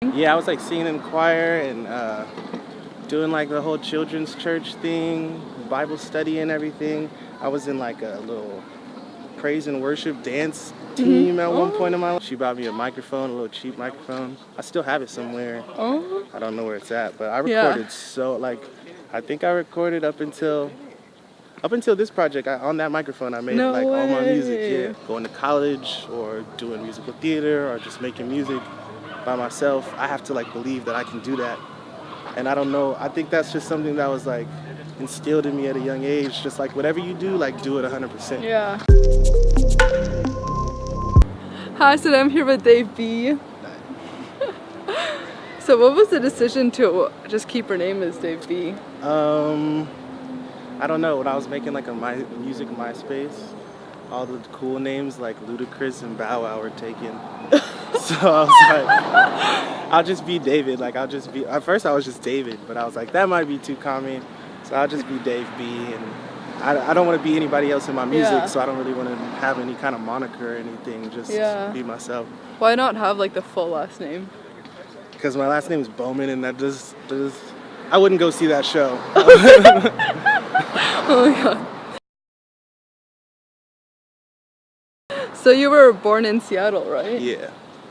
Yeah, I was like singing in choir and doing like the whole children's church thing, Bible study and everything. I was in like a little praise and worship dance team at one point in my life. She bought me a microphone, a little cheap microphone. I still have it somewhere. I don't know where it's at, but I recorded I think I recorded up until this project. On that microphone I made all my music. Yeah, going to college or doing musical theater or just making music by myself. I have to like believe that I can do that. And I don't know, I think that's just something that was like instilled in me at a young age. Just like whatever you do, like do it 100%. Yeah. Hi, so I'm here with Dave B. So what was the decision to just keep her name as Dave B? I don't know, when I was making like a music MySpace, all the cool names like Ludacris and Bow Wow were taken. So I was like, I'll just be David. Like at first I was just David, but I was like, that might be too common. So I'll just be Dave B. And I don't want to be anybody else in my music, so I don't really want to have any kind of moniker or anything, just be myself. Why not have like the full last name? Because my last name is Bowman and that just I wouldn't go see that show. Oh my god. So you were born in Seattle, right? Yeah.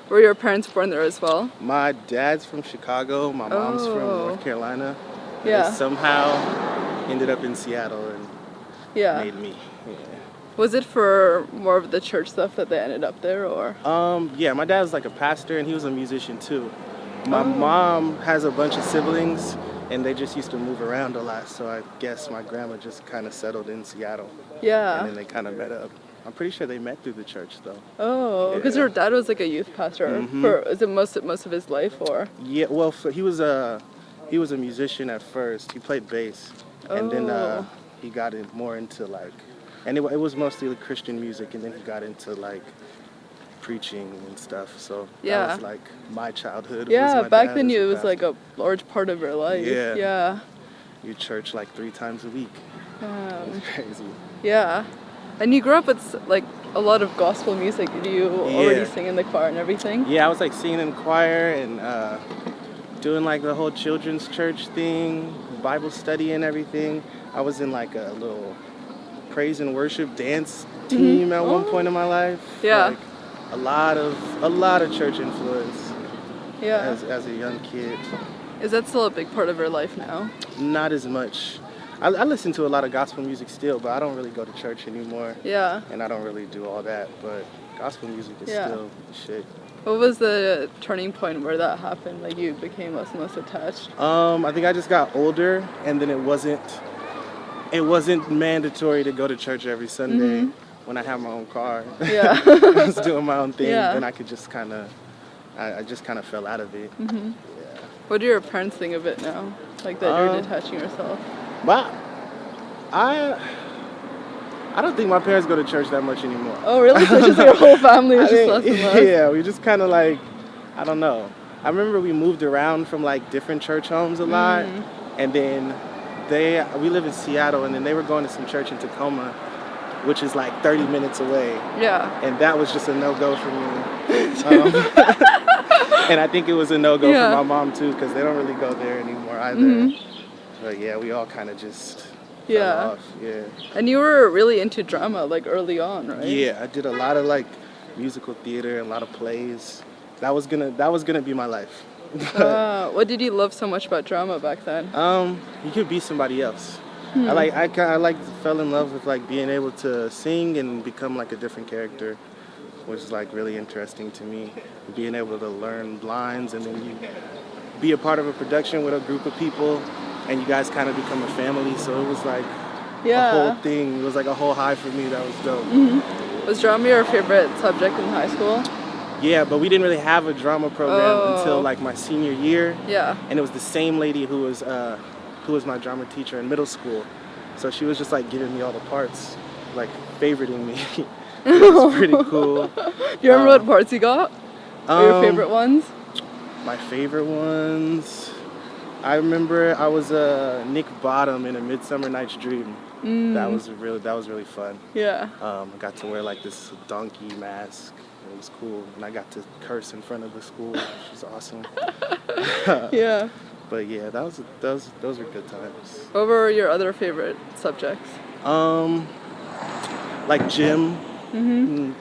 Were your parents born there as well? My dad's from Chicago, my mom's from North Carolina. Yeah. They somehow ended up in Seattle and made me. Yeah. Was it for more of the church stuff that they ended up there, or? Yeah, my dad was like a pastor and he was a musician too. My mom has a bunch of siblings and they just used to move around a lot, so I guess my grandma just kind of settled in Seattle. Yeah. And then they kind of met up. I'm pretty sure they met through the church though. Oh, because her dad was like a youth pastor is it most of his life, or? Yeah, well, he was a musician at first. He played bass, and then he got more into like, and it was mostly like Christian music, and then he got into like preaching and stuff. So that was like my childhood. Yeah, back then it was like a large part of your life. Yeah. You church like 3 times a week. It's crazy. Yeah. And you grew up with like a lot of gospel music. Did you already sing in the choir and everything? Yeah, I was like singing in choir and doing like the whole children's church thing, Bible study and everything. I was in like a little praise and worship dance team at one point in my life. Yeah. Like a lot of church influence. Yeah. As a young kid. Is that still a big part of your life now? Not as much. I listen to a lot of gospel music still, but I don't really go to church anymore. Yeah. And I don't really do all that, but gospel music is still shit. What was the turning point where that happened? Like you became less and less attached? I think I just got older, and then it wasn't mandatory to go to church every Sunday when I had my own car. Yeah. I was doing my own thing, then I could just kind of, I just kind of fell out of it. Yeah. What do your parents think of it now? Like that you're detaching yourself? But I don't think my parents go to church that much anymore. Oh, really? So just your whole family is just less and less? Yeah, we just kind of like, I don't know. I remember we moved around from like different church homes a lot, and then we live in Seattle, and then they were going to some church in Tacoma, which is like 30 minutes away. Yeah. And that was just a no-go for me. And I think it was a no-go for my mom too, because they don't really go there anymore either. But yeah, we all kind of just fell off. Yeah. And you were really into drama like early on, right? Yeah, I did a lot of like musical theater and a lot of plays. That was gonna be my life. What did you love so much about drama back then? You could be somebody else. I fell in love with like being able to sing and become like a different character, which is like really interesting to me. Being able to learn lines and then you be a part of a production with a group of people and you guys kind of become a family. So it was like a whole thing. It was like a whole high for me. That was dope. Was drama your favorite subject in high school? Yeah, but we didn't really have a drama program until like my senior year. Yeah. And it was the same lady who was my drama teacher in middle school. So she was just like giving me all the parts, like favoriting me. It was pretty cool. Do you remember what parts you got? Your favorite ones? My favorite ones. I remember I was Nick Bottom in A Midsummer Night's Dream. That was really fun. Yeah. I got to wear like this donkey mask. It it was cool. And I got to curse in front of the school, which was awesome. Yeah. But yeah, those were good times. What were your other favorite subjects? Like gym.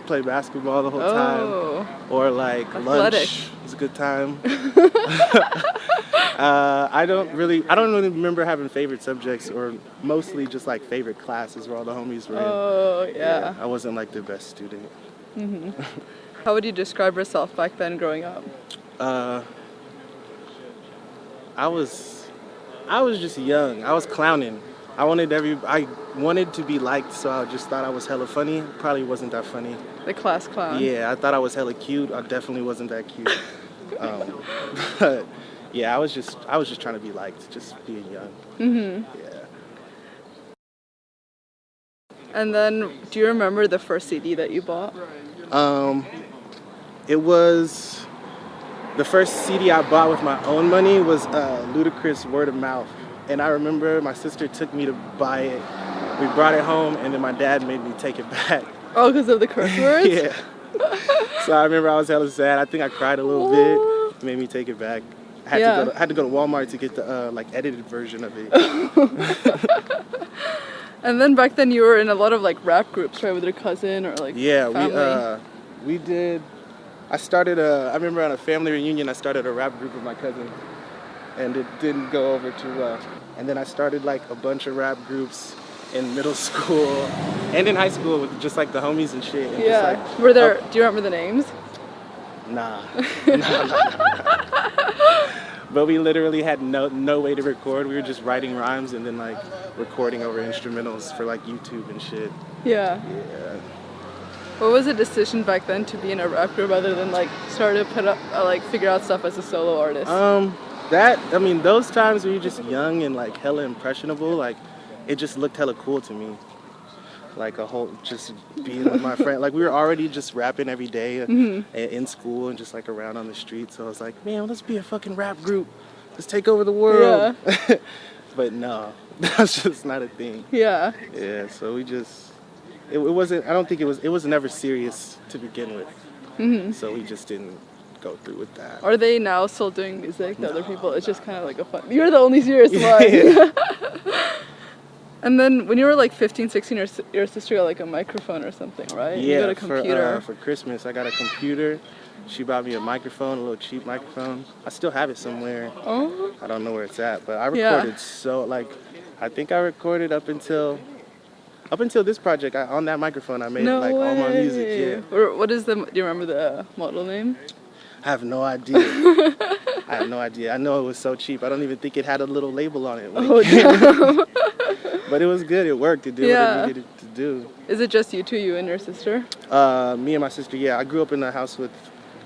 Play basketball the whole time. Or like athletic. Lunch. It was a good time. I don't really remember having favorite subjects, or mostly just like favorite classes where all the homies were in. Oh, yeah. I wasn't like the best student. How would you describe yourself back then growing up? I was just young. I was clowning. I wanted to be liked, so I just thought I was hella funny. Probably wasn't that funny. The class clown. Yeah, I thought I was hella cute. I definitely wasn't that cute. But yeah, I was just trying to be liked, just being young. Yeah. And then, do you remember the first CD that you bought? It was the first CD I bought with my own money was Ludacris Word of Mouth. And I remember my sister took me to buy it. We brought it home, and then my dad made me take it back. Oh, because of the curse words? Yeah. So I remember I was hella sad. I think I cried a little bit. It made me take it back. I had to go to Walmart to get the like edited version of it. And then back then you were in a lot of like rap groups, right, with your cousin or like family. We did. I remember on a family reunion I started a rap group with my cousin. And it didn't go over too well. And then I started like a bunch of rap groups in middle school and in high school with just like the homies and shit. And yeah. Just, like, were there? Do you remember the names? Nah. But we literally had no way to record. We were just writing rhymes and then like recording over instrumentals for like YouTube and shit. Yeah. Yeah. What was the decision back then to be in a rap group other than like start to put up figure out stuff as a solo artist? Those times when you're just young and like hella impressionable, like it just looked hella cool to me. Like just being with my friend, like we were already just rapping every day in school and just like around on the street. So I was like, man, let's be a fucking rap group. Let's take over the world. Yeah. But no, that's just not a thing. Yeah. Yeah. So we just, it wasn't. I don't think it was never serious to begin with. So we just didn't go through with that. Are they now still doing music? The other people? It's just kind of like a fun. You're the only serious one. Yeah. And then when you were like 15, 16, your sister got like a microphone or something, right? Yeah, you got a computer. For Christmas, I got a computer. She bought me a microphone, a little cheap microphone. I still have it somewhere. Oh. I don't know where it's at, but I recorded I think I recorded up until this project. On that microphone, I made all my music. Yeah. What is do you remember the model name? I have no idea. I know it was so cheap. I don't even think it had a little label on it. But it was good. It worked. It did what it needed to do. Is it just you two, you and your sister? Me and my sister, yeah. I grew up in a house with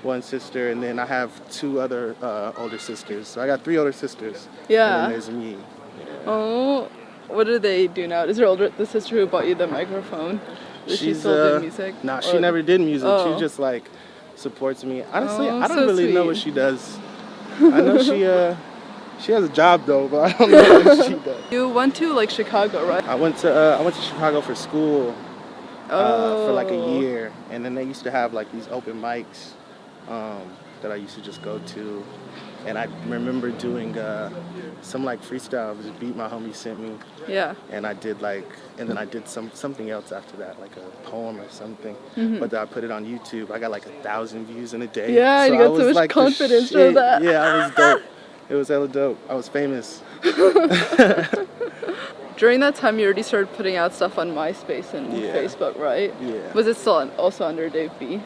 one sister, and then I have two other older sisters. So I got 3 older sisters. Yeah. And then there's me. Yeah. Oh, what do they do now? Is the sister who bought you the microphone? Does she still do music? Nah, she never did music. She just like supports me. Honestly, I don't really know what she does. I know she has a job though, but I don't know what she does. You went to like Chicago, right? I went to Chicago for school for like a year, and then they used to have like these open mics that I used to just go to, and I remember doing some like freestyle beat my homie sent me. Yeah. And I did and then I did something else after that, like a poem or something. But then I put it on YouTube. I got like 1,000 views in a day. Yeah, so you got so much confidence from that. Yeah, I was dope. It was hella dope. I was famous. During that time, you already started putting out stuff on MySpace and Facebook, right? Yeah. Was it still also under Dave B?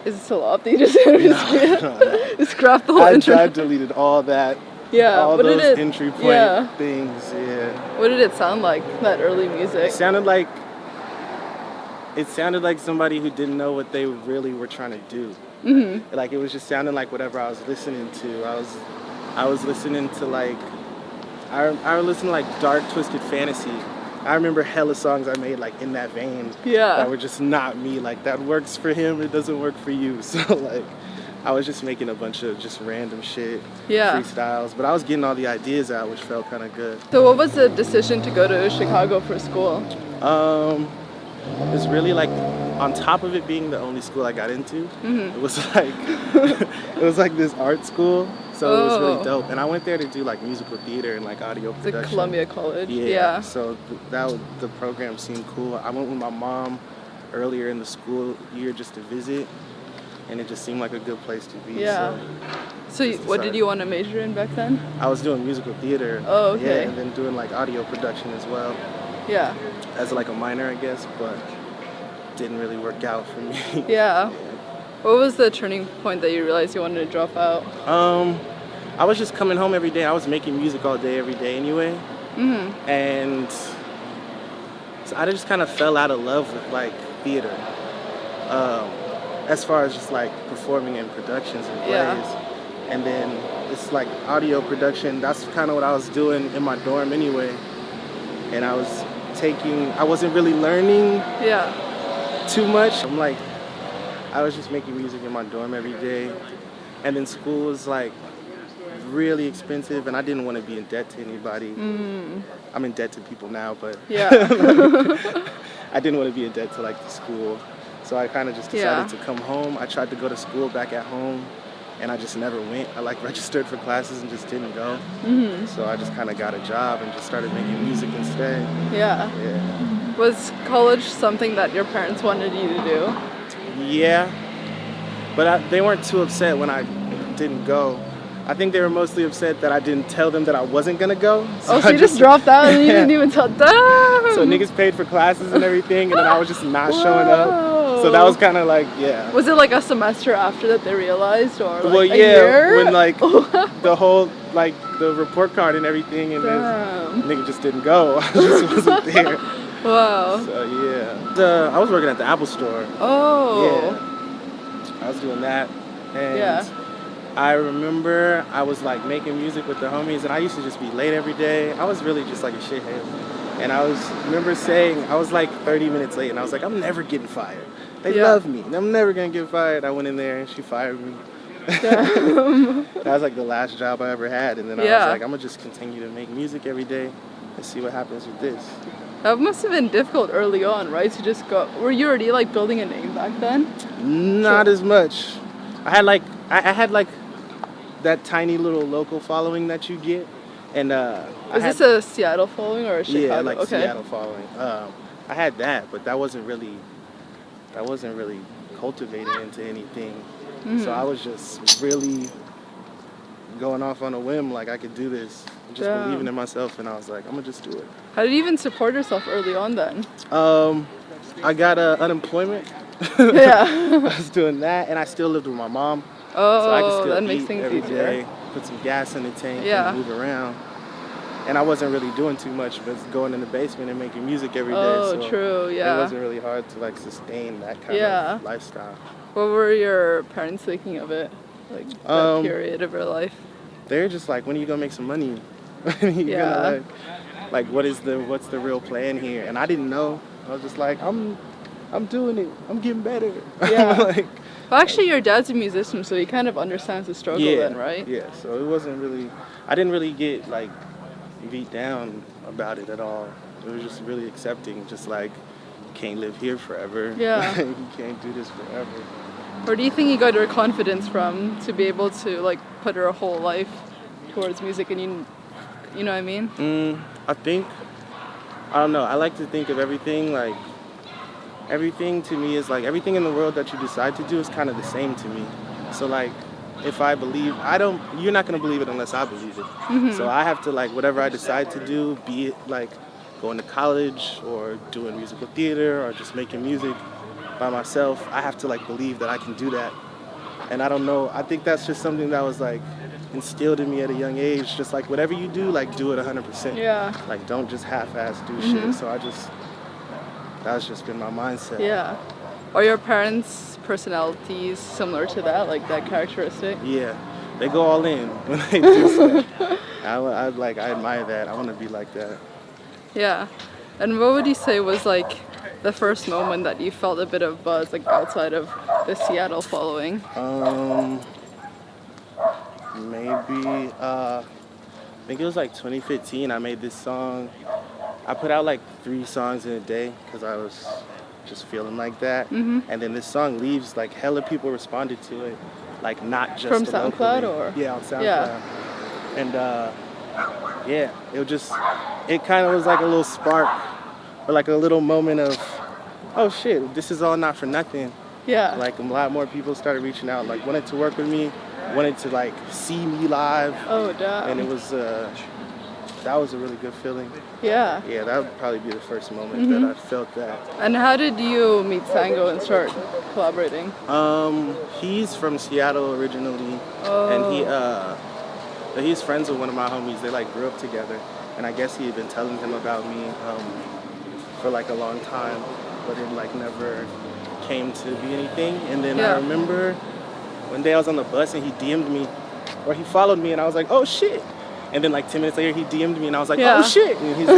Is it still up? They just just scrapped the whole intro. I deleted all that. Yeah. All those entry point things. Yeah. What did it sound like? That early music? It sounded like somebody who didn't know what they really were trying to do. Like it was just sounding like whatever I was listening to. I was listening to like I listened to like dark twisted fantasy. I remember hella songs I made like in that vein. Yeah. That were just not me. Like that works for him, it doesn't work for you. So like I was just making a bunch of just random shit. Yeah. Freestyles. But I was getting all the ideas out, which felt kind of good. So what was the decision to go to Chicago for school? It's really like on top of it being the only school I got into, Mm-hmm. it was like it was like this art school, so it was really dope. And I went there to do like musical theater and like audio production. The Columbia College. Yeah. So the program seemed cool. I went with my mom earlier in the school year just to visit, and it just seemed like a good place to be. Yeah. So what did you want to major in back then? I was doing musical theater. Oh, okay. Yeah, and then doing like audio production as well. Yeah. As like a minor, I guess, but didn't really work out for me. Yeah. What was the turning point that you realized you wanted to drop out? I was just coming home every day. I was making music all day, every day anyway. Mm-hmm. And so I just kind of fell out of love with like theater. As far as just like performing in productions and plays. Yeah. And then it's like audio production. That's kind of what I was doing in my dorm anyway. And I wasn't really learning too much. I was just making music in my dorm every day. And then school was like really expensive, and I didn't want to be in debt to anybody. I'm in debt to people now, but I didn't want to be in debt to like the school. So I kind of just decided to come home. I tried to go to school back at home, and I just never went. I like registered for classes and just didn't go. So I just kind of got a job and just started making music instead. Yeah. Was college something that your parents wanted you to do? Yeah, but they weren't too upset when I didn't go. I think they were mostly upset that I didn't tell them that I wasn't gonna go. So you just dropped out and you didn't even tell them? So niggas paid for classes and everything, and then I was just not showing up. So that was kind of like, Was it like a semester after that they realized, or like a year? When like the whole like the report card and everything, and then nigga just didn't go. I just wasn't there. Wow. So I was working at the Apple store. Oh. Yeah. I was doing that, and I remember I was like making music with the homies, and I used to just be late every day. I was really just like a shithead. And I remember saying, I was like 30 minutes late, and I was like, I'm never getting fired. They love me, and I'm never gonna get fired. I went in there, and she fired me. That was like the last job I ever had, and then I was like, I'm gonna just continue to make music every day and see what happens with this. That must have been difficult early on, right? To just go. Were you already like building a name back then? Not as much. I had like that tiny little local following that you get, and is this a Seattle following or a Chicago? Yeah, like Seattle following. I had that, but that wasn't really cultivating into anything. So I was just really going off on a whim, like I could do this, just believing in myself, and I was like, I'm gonna just do it. How did you even support yourself early on then? I got unemployment. Yeah. I was doing that, and I still lived with my mom. Oh, so I could still that makes things every easier. day, put some gas in the tank, and move around. And I wasn't really doing too much, but going in the basement and making music every day. Oh, true, It wasn't really hard to like sustain that kind of lifestyle. What were your parents thinking of it, like that period of your life? They're just like, when are you gonna make some money? You're gonna like what's the real plan here? And I didn't know. I was just like, I'm doing it. I'm getting better. Yeah. Well, actually, your dad's a musician, so he kind of understands the struggle then, right? Yeah. So it wasn't really. I didn't really get like beat down about it at all. It was just really accepting, just like, you can't live here forever. Yeah. You can't do this forever. Where do you think you got your confidence from to be able to like put your whole life towards music, and you know what I mean? I don't know. I like to think of everything like, everything to me is like, everything in the world that you decide to do is kind of the same to me. So like, if I believe, you're not going to believe it unless I believe it. So I have to like, whatever I decide to do, be it like going to college or doing musical theater or just making music by myself, I have to like believe that I can do that. And I don't know, I think that's just something that was like instilled in me at a young age. Just like, whatever you do, like do it 100%. Yeah. Like don't just half-ass do shit. So that's just been my mindset. Yeah. Are your parents' personalities similar to that, like that characteristic? Yeah, they go all in when they do stuff. I admire that. I want to be like that. Yeah. And what would you say was like the first moment that you felt a bit of buzz, like outside of the Seattle following? Maybe I think it was like 2015. I made this song. I put out like 3 songs in a day because I was just feeling like that. And then this song leaves, like hella people responded to it, like not just from SoundCloud or yeah, on SoundCloud. And yeah, it kind of was like a little spark or like a little moment of, oh shit, this is all not for nothing. Yeah. Like a lot more people started reaching out, like wanted to work with me, wanted to like see me live. Oh, damn. And it was that was a really good feeling. Yeah. Yeah, that would probably be the first moment that I felt that. And how did you meet Sango and start collaborating? He's from Seattle originally, and he's friends with one of my homies. They like grew up together, and I guess he had been telling him about me for like a long time, but it like never came to be anything. And then I remember one day I was on the bus and he DM'd me, or he followed me, and I was like, oh shit. And then like 10 minutes later he DM'd me and I was like, oh shit. And he's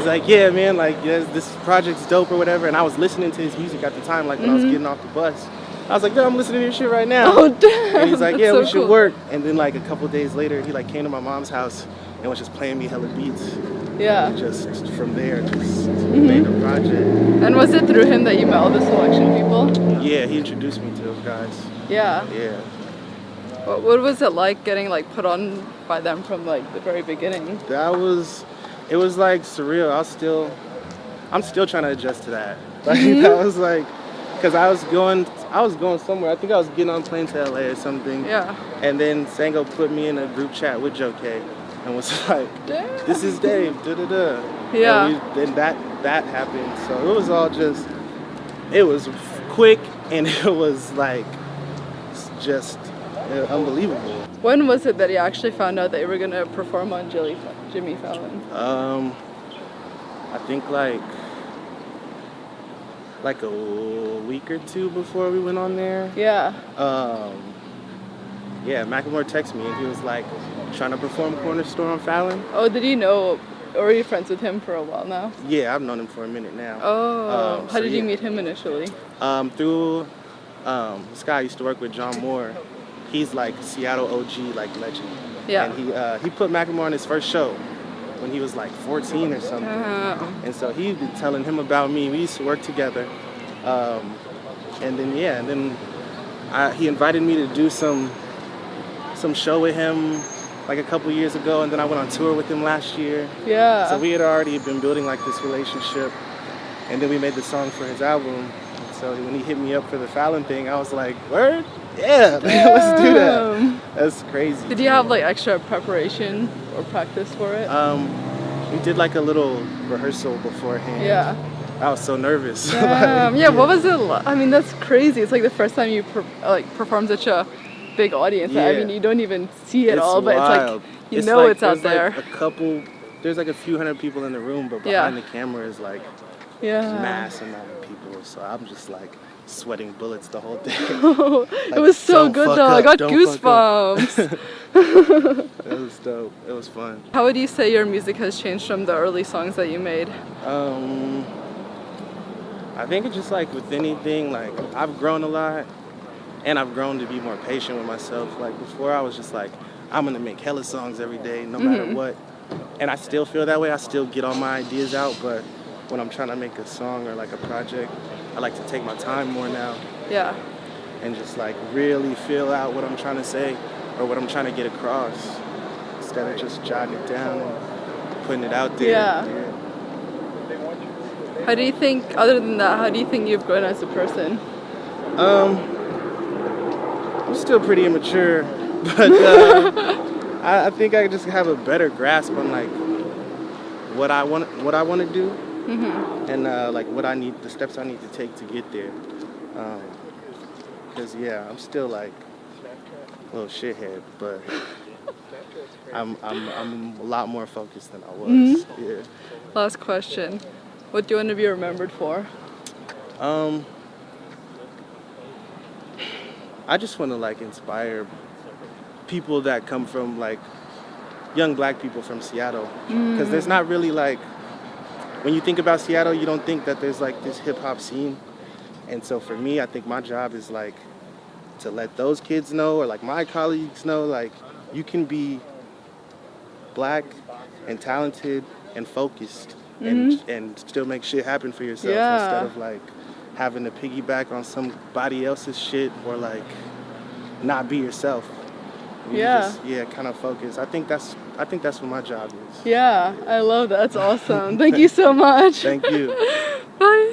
like, yeah man, like this project's dope or whatever. And I was listening to his music at the time, like when I was getting off the bus. I was like, yo, I'm listening to your shit right now. Oh damn. And he's like, yeah, we should work. And then like a couple days later he like came to my mom's house and was just playing me hella beats. Yeah. And just from there, just made a project. And was it through him that you met all the Soulection people? Yeah, he introduced me to those guys. Yeah. Yeah. What was it like getting like put on by them from like the very beginning? It was like surreal. I'm still trying to adjust to that. Like that was like, cause I was going somewhere. I think I was getting on a plane to LA or something. Yeah. And then Sango put me in a group chat with Joe K and was like, damn. This is Dave, da-da-da. Yeah. And then that happened. So it was all just, it was quick and it was like, just unbelievable. When was it that you actually found out that you were going to perform on Jimmy Fallon? I think like a week or two before we went on there. Yeah. Yeah, Macklemore texted me and he was like trying to perform Corner Store on Fallon. Oh, did you know, or are you friends with him for a while now? Yeah, I've known him for a minute now. Oh, how did you meet him initially? Through this guy I used to work with, John Moore. He's like Seattle OG, like legend. Yeah. And he put Macklemore on his first show when he was like 14 or something. And so he'd been telling him about me. We used to work together. And then he invited me to do some show with him like a couple years ago, and then I went on tour with him last year. Yeah. So we had already been building like this relationship, and then we made the song for his album. So when he hit me up for the Fallon thing, I was like, word? Yeah, let's do that. That's crazy. Did you have like extra preparation or practice for it? We did like a little rehearsal beforehand. Yeah. I was so nervous. Yeah, what was it like? I mean, that's crazy. It's like the first time you perform such a big audience. Yeah. I mean, you don't even see it all, but wild. It's like, it's out there. There's like a few hundred people in the room, but behind the camera is like mass amount of people. So I'm just like sweating bullets the whole day. It was so good though. I got goosebumps. It was dope. It was fun. How would you say your music has changed from the early songs that you made? I think it's just like with anything, like I've grown a lot and I've grown to be more patient with myself. Like before I was just like, I'm gonna make hella songs every day no matter what. And I still feel that way. I still get all my ideas out, but when I'm trying to make a song or like a project, I like to take my time more now. Yeah. And just like really feel out what I'm trying to say or what I'm trying to get across instead of just jotting it down and putting it out there. Yeah. How do you think, other than that, how do you think you've grown as a person? I'm still pretty immature, but I think I just have a better grasp on like what I want to do, and like the steps I need to take to get there. Because I'm still like a little shithead, but I'm a lot more focused than I was. Yeah. Last question. What do you want to be remembered for? I just want to like inspire people that come from like young black people from Seattle, because there's not really like, when you think about Seattle, you don't think that there's like this hip hop scene. And so for me, I think my job is like to let those kids know, or like my colleagues know, like you can be black and talented and focused and still make shit happen for yourself instead of like having to piggyback on somebody else's shit or like not be yourself. You just, kind of focus. I think that's what my job is. Yeah, I love that. That's awesome. Thank you so much. Thank you. Bye.